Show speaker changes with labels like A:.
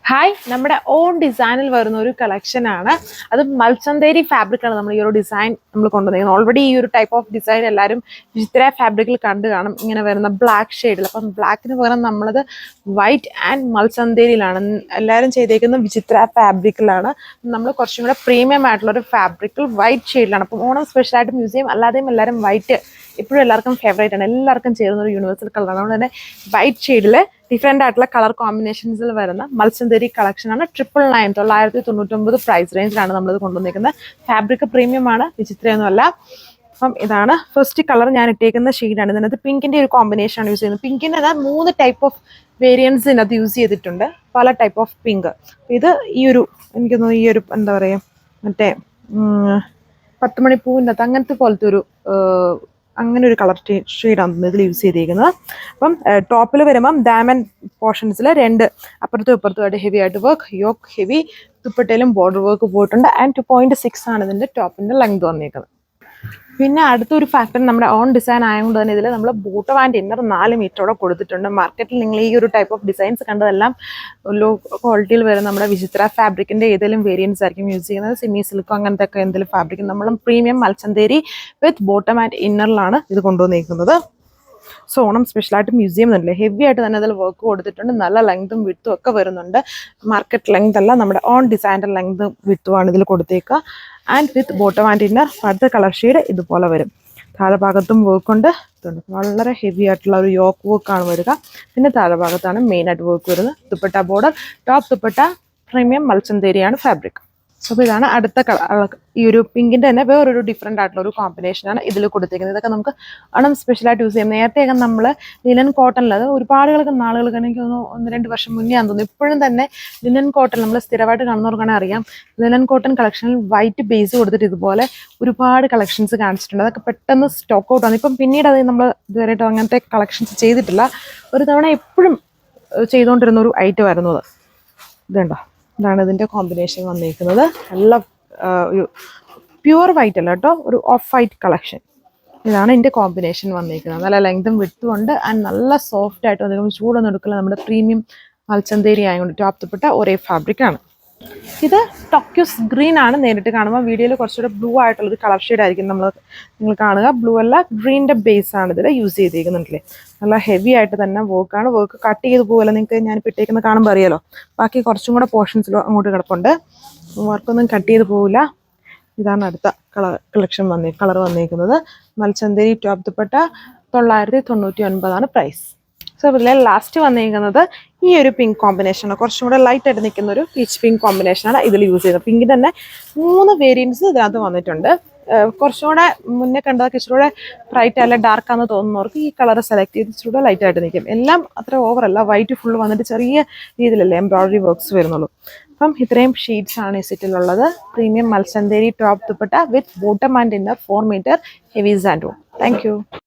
A: Hi, നമ്മുടെ on ഡിസൈനിൽ വരുന്ന ഒരു കളക്ഷൻ ആണ്. അത് മൽച്ചന്തേരി ഫാബ്രിക്കാണ് നമ്മൾ ഈ ഒരു ഡിസൈൻ നമ്മൾ കൊണ്ടുവന്നിരിക്കുന്നത്. ഓൾറെഡി ഈ ഒരു ടൈപ്പ് ഓഫ് ഡിസൈൻ എല്ലാവരും വിചിത്ര ഫാബ്രിക്കിൽ കണ്ടു കാണും, ഇങ്ങനെ വരുന്ന ബ്ലാക്ക് ഷെയ്ഡിൽ. അപ്പം ബ്ലാക്കിന് പകരം നമ്മളത് വൈറ്റ് ആൻഡ് മൽച്ചന്തേരിയിലാണ് എല്ലാവരും ചെയ്തേക്കുന്നത്. വിചിത്ര ഫാബ്രിക്കിലാണ്. നമ്മൾ കുറച്ചും കൂടെ പ്രീമിയം ആയിട്ടുള്ള ഒരു ഫാബ്രിക്കിൽ വൈറ്റ് ഷെയ്ഡിലാണ്. അപ്പം ഓണം സ്പെഷ്യലായിട്ട് മ്യൂസിയം അല്ലാതെയും എല്ലാവരും വൈറ്റ് എപ്പോഴും എല്ലാവർക്കും ഫേവറേറ്റ് ആണ്, എല്ലാവർക്കും ചേരുന്ന ഒരു യൂണിവേഴ്സൽ കളറാണ്. അതുകൊണ്ട് തന്നെ വൈറ്റ് ഷെയ്ഡിൽ ഡിഫറെൻ്റ് ആയിട്ടുള്ള കളർ കോമ്പിനേഷൻസിൽ വരുന്ന മൽച്ചന്തേരി കളക്ഷനാണ്. 999 പ്രൈസ് റേഞ്ചിലാണ് നമ്മളിത് കൊണ്ടുവന്നിരിക്കുന്നത്. ഫാബ്രിക് പ്രീമിയം ആണ്, വിചിത്രയൊന്നുമല്ല. അപ്പം ഇതാണ് ഫസ്റ്റ് കളർ ഞാൻ ഇട്ടേക്കുന്ന ഷെയ്ഡാണ്. ഇതിനകത്ത് പിങ്കിൻ്റെ ഒരു കോമ്പിനേഷനാണ് യൂസ് ചെയ്യുന്നത്. പിങ്കിൻ്റെ 3 ടൈപ്പ് ഓഫ് വേരിയൻസ് ഇതിനകത്ത് യൂസ് ചെയ്തിട്ടുണ്ട്, പല ടൈപ്പ് ഓഫ് പിങ്ക്. ഇത് ഈ ഒരു എനിക്ക് തോന്നുന്നു ഈ ഒരു എന്താ പറയുക, മറ്റേ 10 മണിപ്പൂവിൻ്റെ അകത്ത് അങ്ങനത്തെ പോലത്തെ ഒരു അങ്ങനെ ഒരു കളർ ഷെയ്ഡാണ് ഇതിൽ യൂസ് ചെയ്തിരിക്കുന്നത്. അപ്പം ടോപ്പിൽ വരുമ്പം ഡയമണ്ട് പോർഷൻസിൽ 2 അപ്പുറത്തും ഇപ്പുറത്തുമായിട്ട് ഹെവി ആയിട്ട് വർക്ക്, യോക്ക് ഹെവി, ദുപ്പട്ടയിലും ബോർഡർ വർക്ക് പോയിട്ടുണ്ട്. ആൻഡ് 2.6 ആണ് ഇതിൻ്റെ ടോപ്പിൻ്റെ ലെങ്ത് വന്നിരിക്കുന്നത്. പിന്നെ അടുത്തൊരു ഫാക്ടർ, നമ്മുടെ ഓൺ ഡിസൈൻ ആയതുകൊണ്ട് തന്നെ ഇതിൽ നമ്മൾ ബോട്ടം ആൻഡ് ഇന്നർ 4 മീറ്ററോടെ കൊടുത്തിട്ടുണ്ട്. മാർക്കറ്റിൽ നിങ്ങൾ ഈ ഒരു ടൈപ്പ് ഓഫ് ഡിസൈൻസ് കണ്ടതെല്ലാം ലോ ക്വാളിറ്റിയിൽ വരുന്ന നമ്മുടെ വിചിത്ര ഫാബ്രിക്കിൻ്റെ ഏതെങ്കിലും വേരിയൻസ് ആയിരിക്കും യൂസ് ചെയ്യുന്നത്. സെമി സിൽക്കോ അങ്ങനത്തെ ഒക്കെ എന്തെങ്കിലും ഫാബ്രിക്. നമ്മൾ പ്രീമിയം മൽച്ചന്തേരി വിത്ത് ബോട്ടം ആൻഡ് ഇന്നറിലാണ് ഇത് കൊണ്ടുവന്നിരിക്കുന്നത്. സോ ഓണം സ്പെഷ്യലായിട്ട് മ്യൂസിയം തന്നെ ഹെവി ആയിട്ട് തന്നെ അതിൽ വർക്ക് കൊടുത്തിട്ടുണ്ട്. നല്ല ലെങ്തും വിട്ടും ഒക്കെ വരുന്നുണ്ട്. മാർക്കറ്റ് ലെങ്ത് അല്ല, നമ്മുടെ ഓൺ ഡിസൈൻ്റെ ലെങ്തും വിട്ടുമാണ് ഇതിൽ കൊടുത്തേക്കുക. And with bottom and inner അടുത്ത കളർ ഷെയ്ഡ് ഇതുപോലെ വരും. താഴെ ഭാഗത്തും വർക്കുണ്ട്. വളരെ ഹെവി ആയിട്ടുള്ള ഒരു യോക്ക് വർക്കാണ് വരിക. പിന്നെ താഴെ ഭാഗത്താണ് മെയിനായിട്ട് വർക്ക് വരുന്നത്. Dupatta border, top dupatta premium മൽച്ചന്തേരിയാണ് ഫാബ്രിക്. അപ്പോൾ ഇതാണ് അടുത്ത കളർ. ഈ ഒരു പിങ്കിൻ്റെ തന്നെ വേറൊരു ഡിഫറെൻ്റ് ആയിട്ടുള്ള ഒരു കോമ്പിനേഷനാണ് ഇതിൽ കൊടുത്തിരിക്കുന്നത്. ഇതൊക്കെ നമുക്ക് ഓണം സ്പെഷ്യലായിട്ട് യൂസ് ചെയ്യാം. നേരത്തെയൊക്കെ നമ്മൾ ലിനൻ കോട്ടണിൽ, അത് ഒരുപാട് നാളുകൾക്ക് എനിക്ക് തോന്നുന്നു 1-2 വർഷം മുന്നേ ആണെന്ന് തോന്നുന്നു, ഇപ്പോഴും തന്നെ ലിനൻ കോട്ടൺ നമ്മൾ സ്ഥിരമായിട്ട് കാണുന്നവർക്കാണെങ്കിൽ അറിയാം. ലിനൻ കോട്ടൺ കളക്ഷനിൽ വൈറ്റ് ബേസ് കൊടുത്തിട്ട് ഇതുപോലെ ഒരുപാട് കളക്ഷൻസ് കാണിച്ചിട്ടുണ്ട്. അതൊക്കെ പെട്ടെന്ന് സ്റ്റോക്ക് ഔട്ട് ആണ്. ഇപ്പം പിന്നീട് അത് നമ്മൾ ഇതുവരെയായിട്ട് അങ്ങനത്തെ കളക്ഷൻസ് ചെയ്തിട്ടില്ല. ഒരു തവണ എപ്പോഴും ചെയ്തുകൊണ്ടിരുന്ന ഒരു ഐറ്റം ആയിരുന്നു അത്. ഇതുണ്ടോ, ഇതാണ് ഇതിൻ്റെ കോമ്പിനേഷൻ വന്നിരിക്കുന്നത്. നല്ല ഒരു പ്യുവർ വൈറ്റ് അല്ല കേട്ടോ, ഒരു ഓഫ് വൈറ്റ് കളക്ഷൻ. ഇതാണ് ഇതിൻ്റെ കോമ്പിനേഷൻ വന്നിരിക്കുന്നത്. നല്ല ലെങ്തും വിട്ടും ഉണ്ട്. ആൻഡ് നല്ല സോഫ്റ്റ് ആയിട്ട് അധികം ചൂടൊന്നും എടുക്കില്ല. നമ്മുടെ പ്രീമിയം മൽച്ചന്തേരി ആയതുകൊണ്ട് ടോപ്പ് ദുപ്പട്ട ഒരേ ഫാബ്രിക്കാണ്. ഇത് ടോക്യൂസ് ഗ്രീൻ ആണ്. നേരിട്ട് കാണുമ്പോൾ വീഡിയോയിൽ കുറച്ചുകൂടെ ബ്ലൂ ആയിട്ടുള്ളൊരു കളർ ഷെയ്ഡ് ആയിരിക്കും നിങ്ങൾ കാണുക. ബ്ലൂ അല്ല, ഗ്രീൻ്റെ ബേസ് ആണ് ഇതിൽ യൂസ് ചെയ്തിരിക്കുന്നുണ്ടല്ലേ. നല്ല ഹെവി ആയിട്ട് തന്നെ വർക്കാണ്. വർക്ക് കട്ട് ചെയ്ത് പോകല്ല. നിങ്ങൾക്ക് ഞാൻ ഇട്ടേക്കുന്ന കാണുമ്പോൾ അറിയാലോ. ബാക്കി കുറച്ചും കൂടെ പോർഷൻസിലും അങ്ങോട്ട് കിടപ്പുണ്ട്. വർക്കൊന്നും കട്ട് ചെയ്ത് പോകില്ല. ഇതാണ് അടുത്ത കളർ വന്നിരിക്കുന്നത്. മൽച്ചന്തേരി ടോപ്പ് ദുപ്പട്ട 999 പ്രൈസ്. സോ ഇതിലെ ലാസ്റ്റ് വന്നിരിക്കുന്നത് ഈ ഒരു പിങ്ക് കോമ്പിനേഷനാണ്. കുറച്ചും കൂടെ ലൈറ്റ് ആയിട്ട് നിൽക്കുന്ന ഒരു പീച്ച് പിങ്ക് കോമ്പിനേഷനാണ് ഇതിൽ യൂസ് ചെയ്യുന്നത്. പിങ്കിൻ്റെ തന്നെ 3 വേരിയൻസ് ഇതിനകത്ത് വന്നിട്ടുണ്ട്. കുറച്ചുകൂടെ മുന്നേ കണ്ടതൊക്കെ ഇച്ചിരൂടെ ബ്രൈറ്റ് അല്ല ഡാർക്ക് ആണെന്ന് തോന്നുന്നവർക്ക് ഈ കളർ സെലക്ട് ചെയ്ത് ഇച്ചിരൂടെ ലൈറ്റ് ആയിട്ട് നിൽക്കും. എല്ലാം അത്ര ഓവറല്ല, വൈറ്റ് ഫുള്ള് വന്നിട്ട് ചെറിയ രീതിയിലല്ലേ എംബ്രോയിഡറി വർക്ക്സ് വരുന്നുള്ളൂ. അപ്പം ഇത്രയും ഷീറ്റ്സ് ആണ് ഈ സെറ്റിലുള്ളത്. Premium Mulchanderi top dupatta with bottom and inner 4 metre heavy santoon. Thank U.